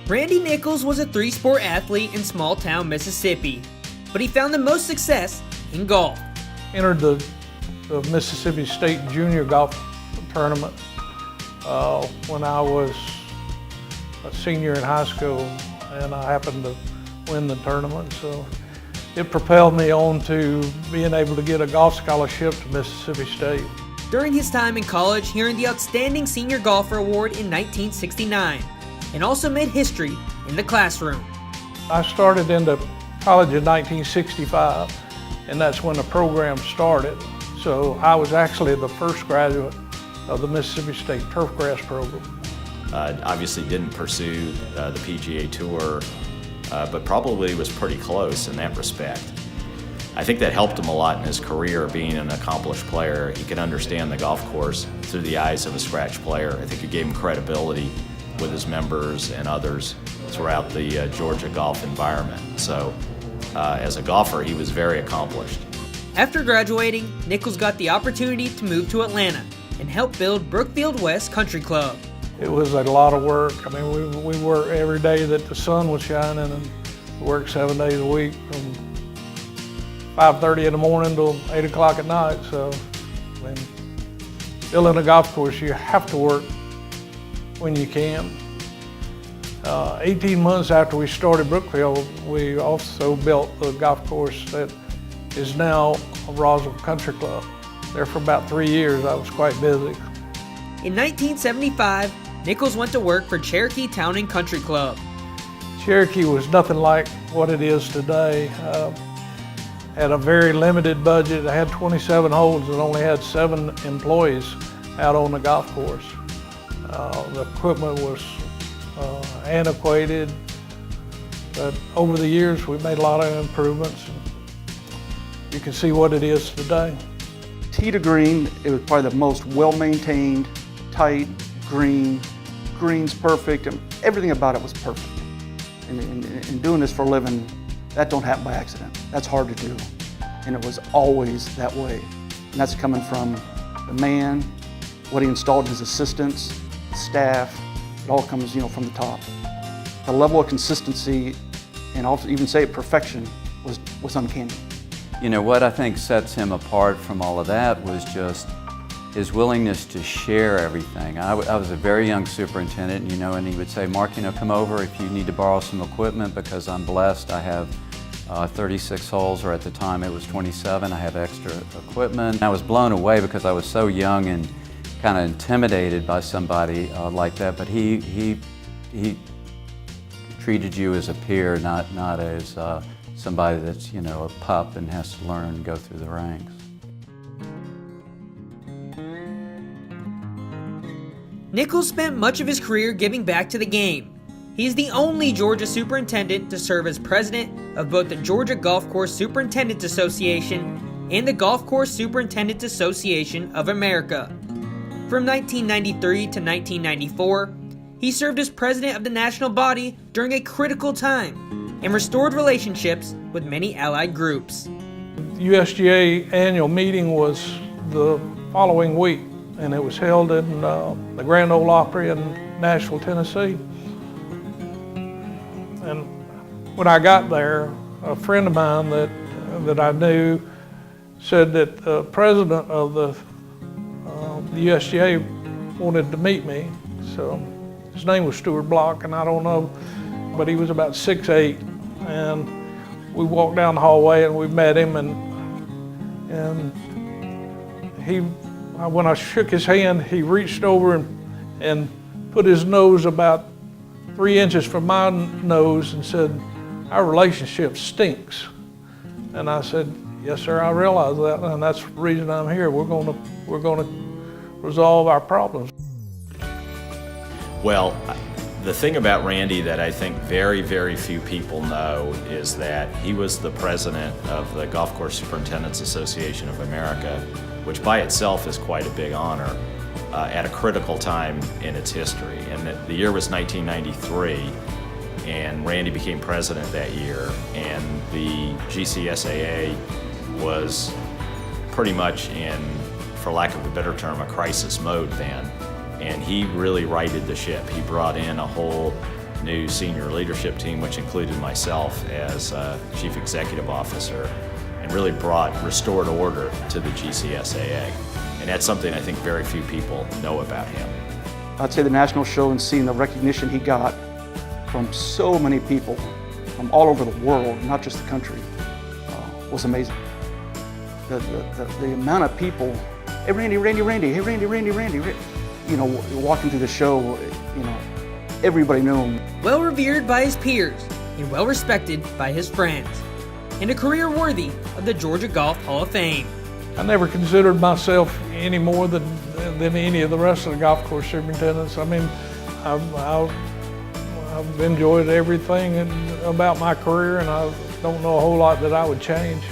Randy Nichols was a three-sport athlete in small-town Mississippi, but he found the most success in golf. Entered the Mississippi State Junior Golf Tournament when I was a senior in high school, and I happened to win the tournament. So it propelled me on to being able to get a golf scholarship to Mississippi State. During his time in college, he earned the Outstanding Senior Golfer Award in 1969 and also made history in the classroom. I started into college in 1965, and that's when the program started. So I was actually the first graduate of the Mississippi State Turfgrass program. Obviously didn't pursue the PGA Tour, but probably was pretty close in that respect. I think that helped him a lot in his career, being an accomplished player. He could understand the golf course through the eyes of a scratch player. I think it gave him credibility with his members and others throughout the Georgia golf environment. So as a golfer, he was very accomplished. After graduating, Nichols got the opportunity to move to Atlanta and help build Brookfield West Country Club. It was a lot of work. I mean, we worked every day that the sun was shining, and worked 7 days a week from 5:30 in the morning till 8 o'clock at night. So, I mean, building a golf course, you have to work when you can. 18 months after we started Brookfield, we also built the golf course that is now a Roswell Country Club. There for about 3 years, I was quite busy. In 1975, Nichols went to work for Cherokee Town and Country Club. Cherokee was nothing like what it is today. Had a very limited budget. I had 27 holes and only had 7 employees out on the golf course. The equipment was antiquated, but over the years we've made a lot of improvements. You can see what it is today. Tee to green, it was probably the most well-maintained, tight green. Green's perfect, and everything about it was perfect. And doing this for a living, that don't happen by accident. That's hard to do, and it was always that way. And that's coming from the man, what he installed, his assistants, staff. It all comes, from the top. The level of consistency, and I'll even say perfection, was uncanny. What I think sets him apart from all of that was just his willingness to share everything. I was a very young superintendent, and he would say, Mark, come over if you need to borrow some equipment, because I'm blessed. I have 36 holes, or at the time it was 27. I have extra equipment. I was blown away because I was so young and kind of intimidated by somebody like that, but he treated you as a peer, not as somebody that's, a pup and has to learn and go through the ranks. Nichols spent much of his career giving back to the game. He is the only Georgia superintendent to serve as president of both the Georgia Golf Course Superintendents Association and the Golf Course Superintendents Association of America. From 1993 to 1994, he served as president of the national body during a critical time and restored relationships with many allied groups. The USGA annual meeting was the following week, and it was held in the Grand Ole Opry in Nashville, Tennessee. And when I got there, a friend of mine that I knew said that the president of the USGA wanted to meet me. So his name was Stuart Block, and I don't know, but he was about 6'8", and we walked down the hallway and we met him, and he, when I shook his hand, he reached over and put his nose about 3 inches from my nose and said, "Our relationship stinks." And I said, "Yes, sir, I realize that, and that's the reason I'm here. We're going to resolve our problems." Well, the thing about Randy that I think very, very few people know is that he was the president of the Golf Course Superintendents Association of America, which by itself is quite a big honor, at a critical time in its history. And the year was 1993, and Randy became president that year, and the GCSAA was pretty much in, for lack of a better term, a crisis mode then. And he really righted the ship. He brought in a whole new senior leadership team, which included myself as Chief Executive Officer, and really restored order to the GCSAA. And that's something I think very few people know about him. I'd say the national show and seeing the recognition he got from so many people from all over the world, not just the country, was amazing. The amount of people, hey Randy, Randy, Randy, hey Randy, Randy, Randy, you know, walking through the show, you know, everybody knew him. Well revered by his peers and well respected by his friends, and a career worthy of the Georgia Golf Hall of Fame. I never considered myself any more than any of the rest of the golf course superintendents. I mean, I've enjoyed everything about my career, and I don't know a whole lot that I would change.